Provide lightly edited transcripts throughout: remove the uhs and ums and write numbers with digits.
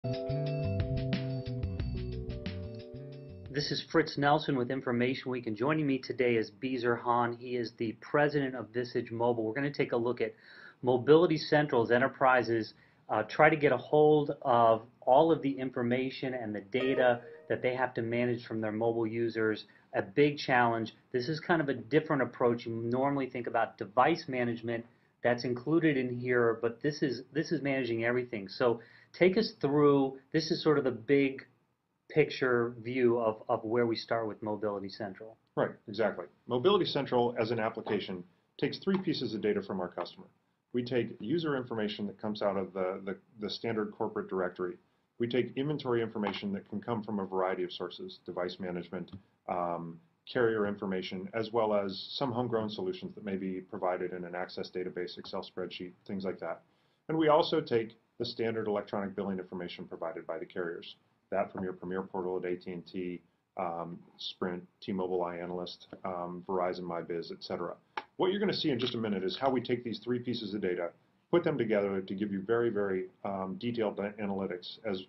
This is Fritz Nelson with Information Week, and joining me today is Beezer Hahn. He is the president of Visage Mobile. We're going to take a look at Mobility Central as enterprises try to get a hold of all of the information and the data that they have to manage from their mobile users. A big challenge. This is kind of a different approach. You normally think about device management. That's included in here, but this is managing everything. So take us through. This is sort of the big picture view of where we start with Mobility Central. Right, exactly. Mobility Central as an application takes three pieces of data from our customer. We take user information that comes out of the standard corporate directory. We take inventory information that can come from a variety of sources, device management, carrier information, as well as some homegrown solutions that may be provided in an Access database, Excel spreadsheet, things like that. And we also take the standard electronic billing information provided by the carriers. That from your Premier portal at AT&T, Sprint, T-Mobile iAnalyst, Verizon MyBiz, etc. What you're going to see in just a minute is how we take these three pieces of data, put them together to give you very, very detailed analytics as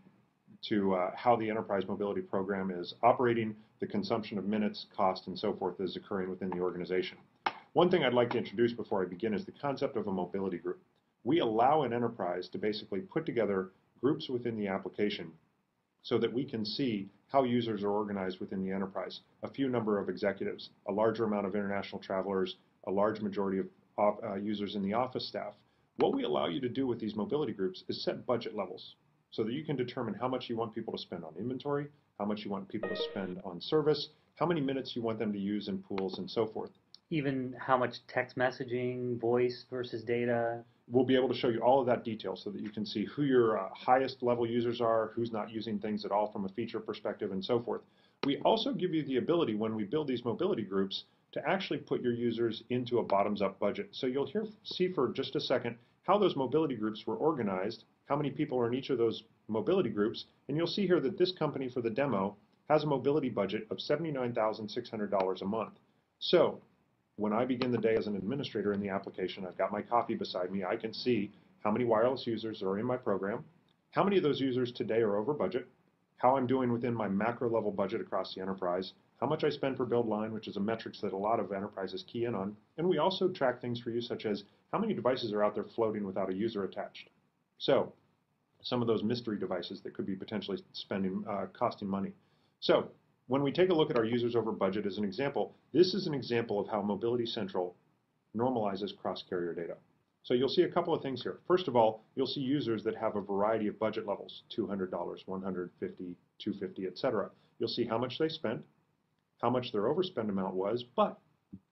to how the enterprise mobility program is operating, the consumption of minutes, cost, and so forth that is occurring within the organization. One thing I'd like to introduce before I begin is the concept of a mobility group. We allow an enterprise to basically put together groups within the application so that we can see how users are organized within the enterprise. A few number of executives, a larger amount of international travelers, a large majority of users in the office staff. What we allow you to do with these mobility groups is set budget levels so that you can determine how much you want people to spend on inventory, how much you want people to spend on service, how many minutes you want them to use in pools, and so forth. Even how much text messaging, voice versus data. We'll be able to show you all of that detail so that you can see who your highest level users are, who's not using things at all from a feature perspective, and so forth. We also give you the ability, when we build these mobility groups, to actually put your users into a bottoms-up budget. So you'll see for just a second how those mobility groups were organized, how many people are in each of those mobility groups, and you'll see here that this company for the demo has a mobility budget of $79,600 a month. So when I begin the day as an administrator in the application, I've got my coffee beside me, I can see how many wireless users are in my program, how many of those users today are over budget, how I'm doing within my macro level budget across the enterprise, how much I spend per build line, which is a metric that a lot of enterprises key in on, and we also track things for you such as how many devices are out there floating without a user attached. So some of those mystery devices that could be potentially costing money. So when we take a look at our users over budget as an example, this is an example of how Mobility Central normalizes cross-carrier data. So you'll see a couple of things here. First of all, you'll see users that have a variety of budget levels, $200, $150, $250, etc. You'll see how much they spent, how much their overspend amount was, but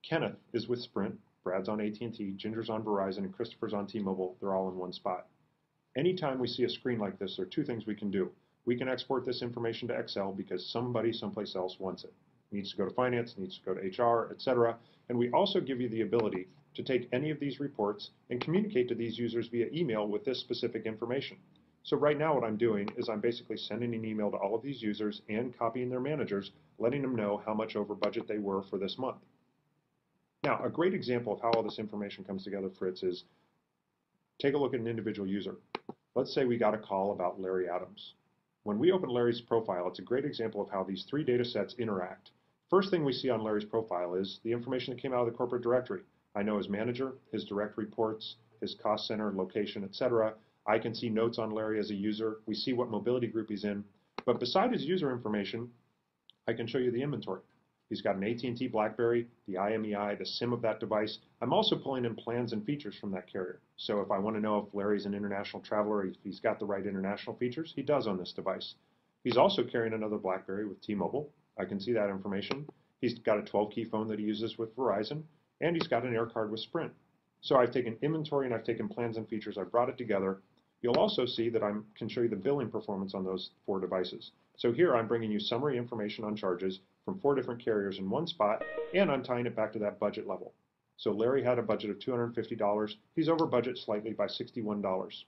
Kenneth is with Sprint, Brad's on AT&T, Ginger's on Verizon, and Christopher's on T-Mobile. They're all in one spot. Anytime we see a screen like this, there are two things we can do. We can export this information to Excel because somebody someplace else wants it. It needs to go to finance, needs to go to HR, etc. And we also give you the ability to take any of these reports and communicate to these users via email with this specific information. So right now what I'm doing is I'm basically sending an email to all of these users and copying their managers, letting them know how much over budget they were for this month. Now, a great example of how all this information comes together, Fritz, is take a look at an individual user. Let's say we got a call about Larry Adams. When we open Larry's profile, it's a great example of how these three data sets interact. First thing we see on Larry's profile is the information that came out of the corporate directory. I know his manager, his direct reports, his cost center, location, etc. I can see notes on Larry as a user. We see what mobility group he's in. But beside his user information, I can show you the inventory. He's got an AT&T BlackBerry, the IMEI, the SIM of that device. I'm also pulling in plans and features from that carrier. So if I want to know if Larry's an international traveler, if he's got the right international features, he does on this device. He's also carrying another BlackBerry with T-Mobile. I can see that information. He's got a 12-key phone that he uses with Verizon, and he's got an air card with Sprint. So I've taken inventory and I've taken plans and features. I've brought it together. You'll also see that I can show you the billing performance on those 4 devices. So here I'm bringing you summary information on charges from 4 different carriers in one spot, and I'm tying it back to that budget level. So Larry had a budget of $250. He's over budget slightly by $61.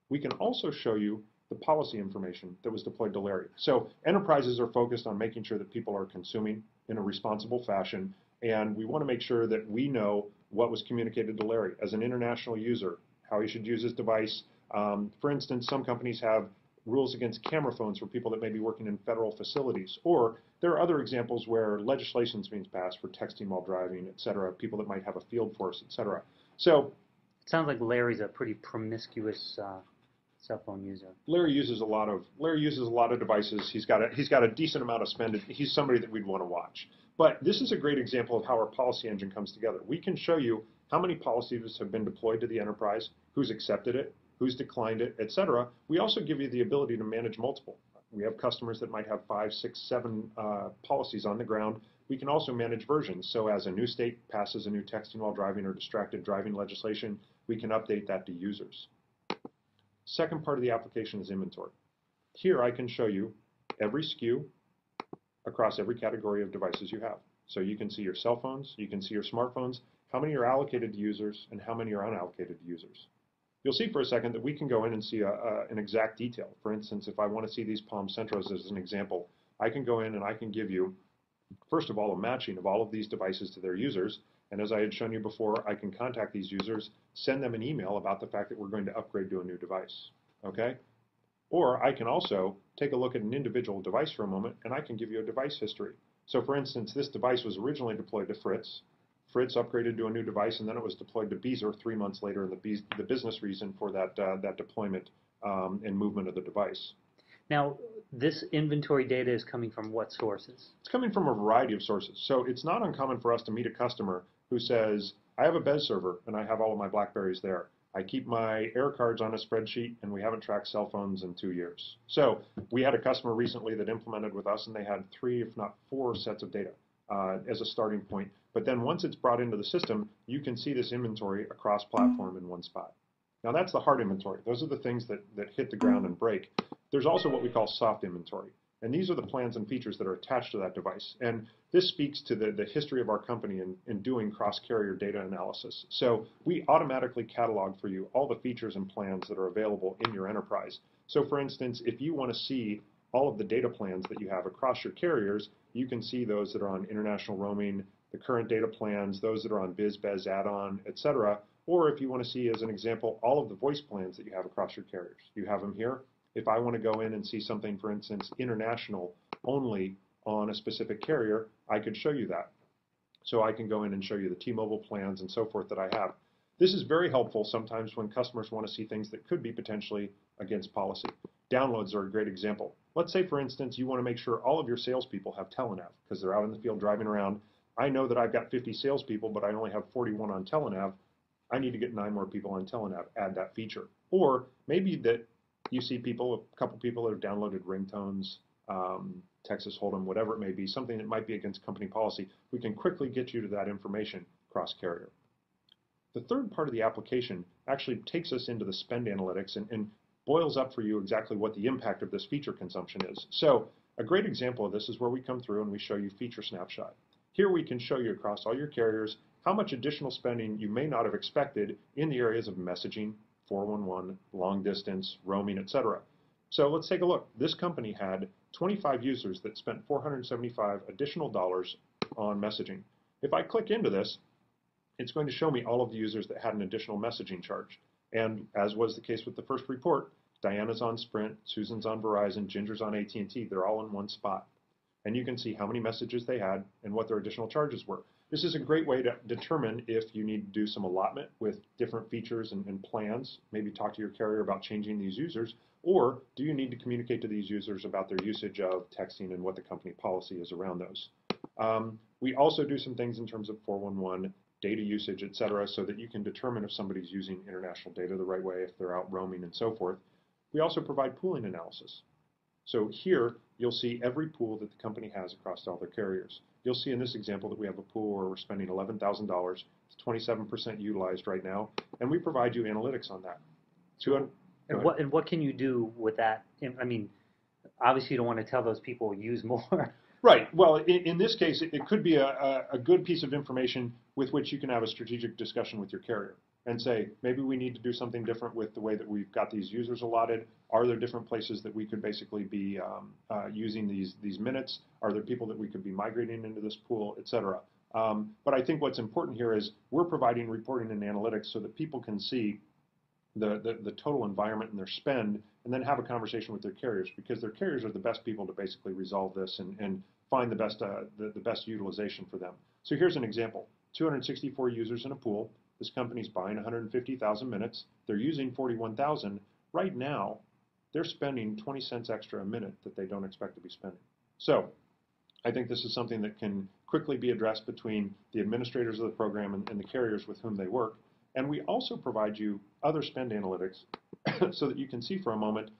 We can also show you the policy information that was deployed to Larry. So enterprises are focused on making sure that people are consuming in a responsible fashion, and we want to make sure that we know what was communicated to Larry as an international user, how he should use his device. For instance, some companies have rules against camera phones for people that may be working in federal facilities. Or there are other examples where legislation's being passed for texting while driving, et cetera, people that might have a field force, et cetera. So it sounds like Larry's a pretty promiscuous cell phone user. Larry uses a lot of devices. He's got a decent amount of spend. He's somebody that we'd want to watch. But this is a great example of how our policy engine comes together. We can show you how many policies have been deployed to the enterprise, who's accepted it, who's declined it, et cetera. We also give you the ability to manage multiple. We have customers that might have 5, 6, 7 policies on the ground. We can also manage versions. So as a new state passes a new texting while driving or distracted driving legislation, we can update that to users. Second part of the application is inventory. Here I can show you every SKU across every category of devices you have. So you can see your cell phones, you can see your smartphones, how many are allocated to users, and how many are unallocated to users. You'll see for a second that we can go in and see an exact detail. For instance, if I want to see these Palm Centros as an example, I can go in and I can give you, first of all, a matching of all of these devices to their users. And as I had shown you before, I can contact these users, send them an email about the fact that we're going to upgrade to a new device. Okay? Or I can also take a look at an individual device for a moment, and I can give you a device history. So for instance, this device was originally deployed to Fritz. Fritz upgraded to a new device, and then it was deployed to Beezer 3 months later, and the business reason for that deployment and movement of the device. Now, this inventory data is coming from what sources? It's coming from a variety of sources. So it's not uncommon for us to meet a customer who says, I have a BES server, and I have all of my BlackBerries there. I keep my air cards on a spreadsheet, and we haven't tracked cell phones in 2 years. So we had a customer recently that implemented with us, and they had 3, if not 4 sets of data as a starting point. But then once it's brought into the system, you can see this inventory across platform in one spot. Now that's the hard inventory. Those are the things that hit the ground and break. There's also what we call soft inventory. And these are the plans and features that are attached to that device. And this speaks to the history of our company in doing cross-carrier data analysis. So we automatically catalog for you all the features and plans that are available in your enterprise. So for instance, if you want to see all of the data plans that you have across your carriers, you can see those that are on international roaming, the current data plans, those that are on Biz, Bez, add-on, et cetera. Or if you want to see, as an example, all of the voice plans that you have across your carriers. You have them here. If I want to go in and see something, for instance, international only on a specific carrier, I could show you that. So I can go in and show you the T-Mobile plans and so forth that I have. This is very helpful sometimes when customers want to see things that could be potentially against policy. Downloads are a great example. Let's say, for instance, you want to make sure all of your salespeople have telenav because they're out in the field driving around. I know that I've got 50 salespeople, but I only have 41 on telenav. I need to get 9 more people on telenav. Add that feature. Or maybe that you see people, a couple people that have downloaded ringtones, Texas Hold'em, whatever it may be, something that might be against company policy. We can quickly get you to that information cross-carrier. The third part of the application actually takes us into the spend analytics and boils up for you exactly what the impact of this feature consumption is. So a great example of this is where we come through and we show you feature snapshot. Here we can show you across all your carriers how much additional spending you may not have expected in the areas of messaging, 411, long distance, roaming, etc. So let's take a look. This company had 25 users that spent $475 additional dollars on messaging. If I click into this, it's going to show me all of the users that had an additional messaging charge. And as was the case with the first report, Diana's on Sprint, Susan's on Verizon, Ginger's on AT&T. They're all in one spot. And you can see how many messages they had and what their additional charges were. This is a great way to determine if you need to do some allotment with different features and plans, maybe talk to your carrier about changing these users, or do you need to communicate to these users about their usage of texting and what the company policy is around those. We also do some things in terms of 411, data usage, et cetera, so that you can determine if somebody's using international data the right way, if they're out roaming and so forth. We also provide pooling analysis. So here, you'll see every pool that the company has across all their carriers. You'll see in this example that we have a pool where we're spending $11,000. It's 27% utilized right now, and we provide you analytics on that. And what can you do with that? I mean, obviously you don't want to tell those people use more. Right. Well, in this case, it could be a good piece of information with which you can have a strategic discussion with your carrier and say, maybe we need to do something different with the way that we've got these users allotted. Are there different places that we could basically be using these minutes? Are there people that we could be migrating into this pool, et cetera? But I think what's important here is we're providing reporting and analytics so that people can see the total environment and their spend, and then have a conversation with their carriers, because their carriers are the best people to basically resolve this and find the best utilization for them. So here's an example: 264 users in a pool. This company's buying 150,000 minutes. They're using 41,000. Right now, they're spending 20 cents extra a minute that they don't expect to be spending. So I think this is something that can quickly be addressed between the administrators of the program and the carriers with whom they work. And we also provide you other spend analytics so that you can see for a moment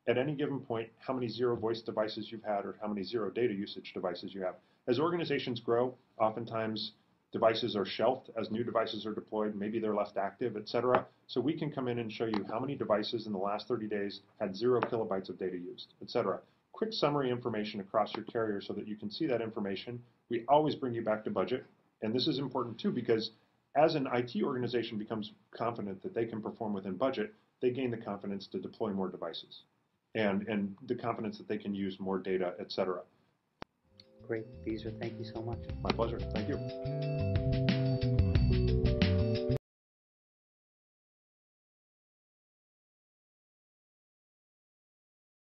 at any given point how many zero voice devices you've had or how many zero data usage devices you have. As organizations grow, oftentimes devices are shelved as new devices are deployed. Maybe they're left active, etc. So we can come in and show you how many devices in the last 30 days had 0 kilobytes of data used, etc. Quick summary information across your carrier so that you can see that information. We always bring you back to budget. And this is important too, because as an IT organization becomes confident that they can perform within budget, they gain the confidence to deploy more devices and the confidence that they can use more data, etc. Great, Beezer. Thank you so much. My pleasure. Thank you.